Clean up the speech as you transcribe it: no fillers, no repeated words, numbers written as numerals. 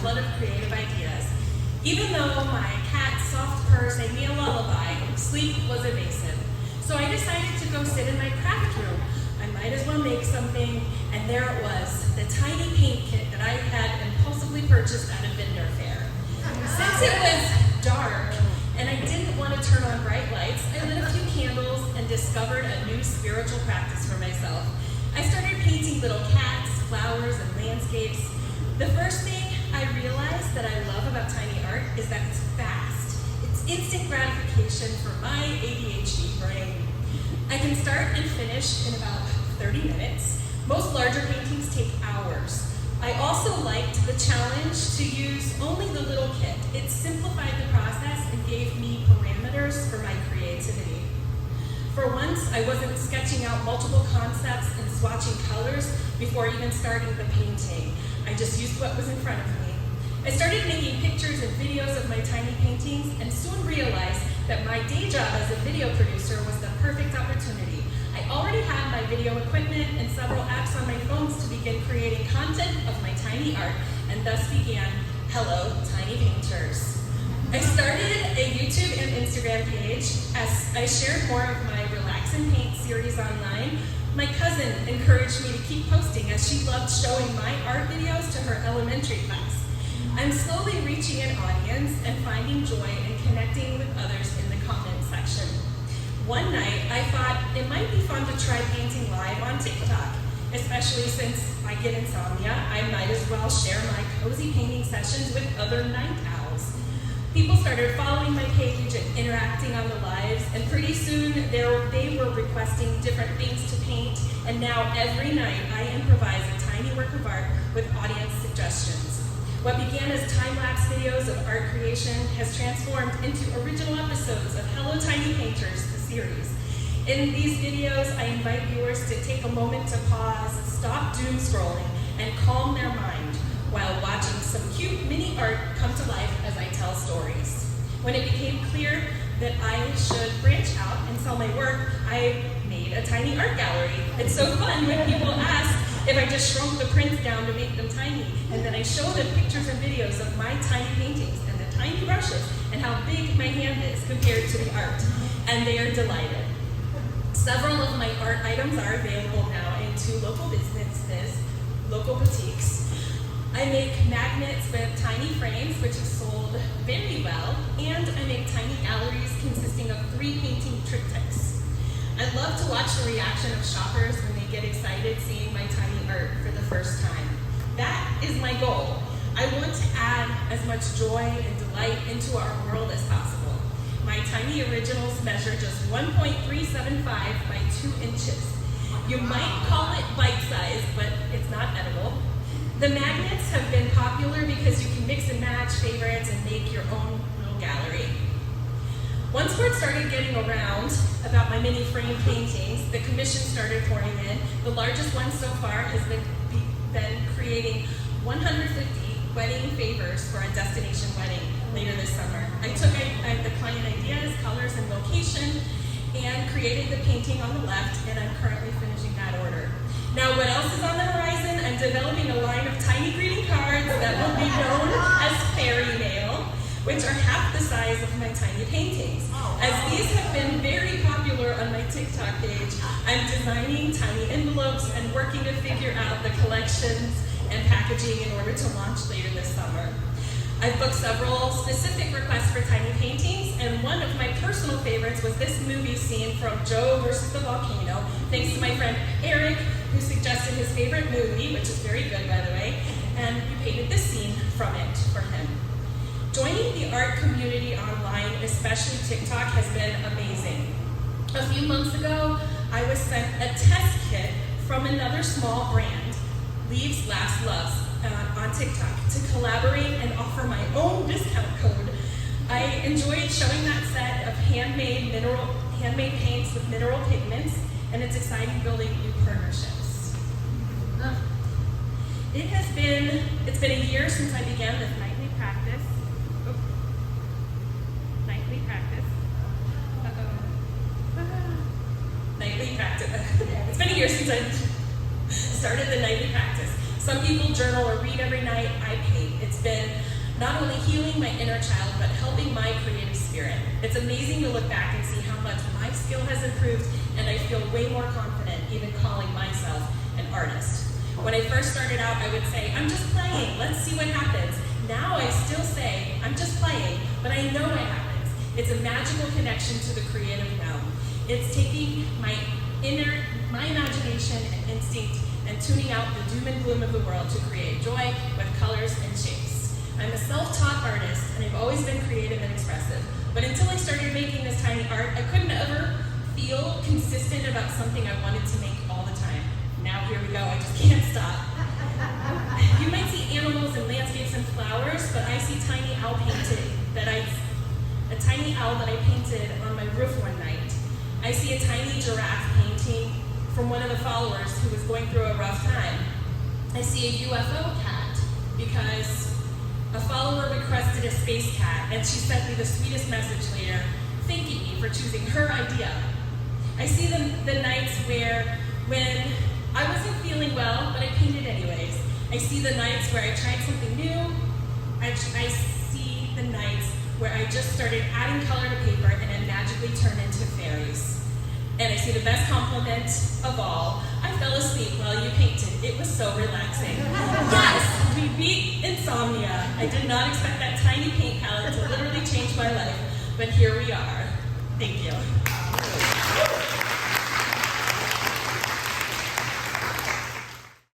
flood of creative ideas. Even though my cat's soft purr sang me a lullaby, sleep was evasive. So I decided to go sit in my craft room. I might as well make something, and there it was, the tiny paint kit that I had impulsively purchased at a vendor fair. Since it was dark, and I didn't want to turn on bright lights, I lit a few candles and discovered a new spiritual practice for myself. I started painting little cats, flowers, and landscapes. The first thing I realized that I love about tiny art is that it's fast. It's instant gratification for my ADHD brain. I can start and finish in about 30 minutes. Most larger paintings take hours. I also liked the challenge to use only the little kit. It simplified the process and gave me parameters for my creativity. For once, I wasn't sketching out multiple concepts and swatching colors before even starting the painting. I just used what was in front of me. I started making pictures and videos of my tiny paintings and soon realized that my day job as a video producer was the perfect opportunity. I already had my video equipment and several apps on my phones to begin creating content of my tiny art, and thus began Hello Tiny Painters. I started a YouTube and Instagram page. As I shared more of my Relax and Paint series online, my cousin encouraged me to keep posting as she loved showing my art videos to her elementary class. I'm slowly reaching an audience and finding joy in connecting with others in the comment section. One night, I thought it might be fun to try painting live on TikTok, especially since I get insomnia. I might as well share my cozy painting sessions with other night owls. People started following my page and interacting on the lives, and pretty soon they were requesting different things to paint, and now every night I improvise a tiny work of art with audience suggestions. What began as time-lapse videos of art creation has transformed into original episodes of Hello Tiny Painters, the series. In these videos, I invite viewers to take a moment to pause, stop doom scrolling, and calm their mind while watching some cute mini art come to life as I tell stories. When it became clear that I should branch out and sell my work, I made a tiny art gallery. It's so fun when people ask if I just shrunk the prints down to make them tiny, and then I show them pictures and videos of my tiny paintings and the tiny brushes and how big my hand is compared to the art, and they are delighted. Several of my art items are available now in 2 local businesses, local boutiques. I make magnets with tiny frames, which have sold very well, and I make tiny galleries consisting of 3 painting triptychs. I love to watch the reaction of shoppers when they get excited seeing my tiny art for the first time. That is my goal. I want to add as much joy and delight into our world as possible. My tiny originals measure just 1.375 by 2 inches. You might call it bite-sized, but it's not edible. The magnets have been popular because you can mix and match favorites and make your own little gallery. Once word started getting around about my mini frame paintings, the commission started pouring in. The largest one so far has been creating 150 wedding favors for a destination wedding later this summer. I took the client ideas, colors, and location, and created the painting on the left, and I'm currently finishing that order. Now, what else is on the horizon? I'm developing a line of tiny greeting cards that will be known as fairy mail, which are half the size of my tiny paintings. As these have been very popular on my TikTok page, I'm designing tiny envelopes and working to figure out the collections and packaging in order to launch later this summer. I've booked several specific requests for tiny paintings, and one of my personal favorites was this movie scene from Joe versus the Volcano, thanks to my friend Eric, who suggested his favorite movie, which is very good, by the way, and we painted this scene from it for him. Joining the art community online, especially TikTok, has been amazing. A few months ago, I was sent a test kit from another small brand, Leaves Last Loves, on TikTok, to collaborate and offer my own discount code. I enjoyed showing that set of handmade paints with mineral pigments, and it's exciting building new partnerships. It's been a year since I began this nightly practice. Nightly practice. It's been a year since I started the nightly practice. Some people journal or read every night. I paint. It's been not only healing my inner child, but helping my creative spirit. It's amazing to look back and see how much my skill has improved, and I feel way more confident even calling myself an artist. When I first started out, I would say, I'm just playing, let's see what happens. Now I still say, I'm just playing, but I know what happens. It's a magical connection to the creative realm. It's taking my imagination and instinct and tuning out the doom and gloom of the world to create joy with colors and shapes. I'm a self-taught artist, and I've always been creative and expressive. But until I started making this tiny art, I couldn't ever feel consistent about something I wanted to make all the time. Now here we go, I just can't stop. You might see animals and landscapes and flowers, but I see a tiny owl that I painted on my roof one night. I see a tiny giraffe painting from one of the followers who was going through a rough time. I see a UFO cat because a follower requested a space cat, and she sent me the sweetest message later, thanking me for choosing her idea. I see the nights when I wasn't feeling well, but I painted anyways. I see the nights where I tried something new. I see the nights where I just started adding color to paper and it magically turned into fairies. And I see the best compliment of all. I fell asleep while you painted. It was so relaxing. Yes, we beat insomnia. I did not expect that tiny paint palette to literally change my life, but here we are. Thank you.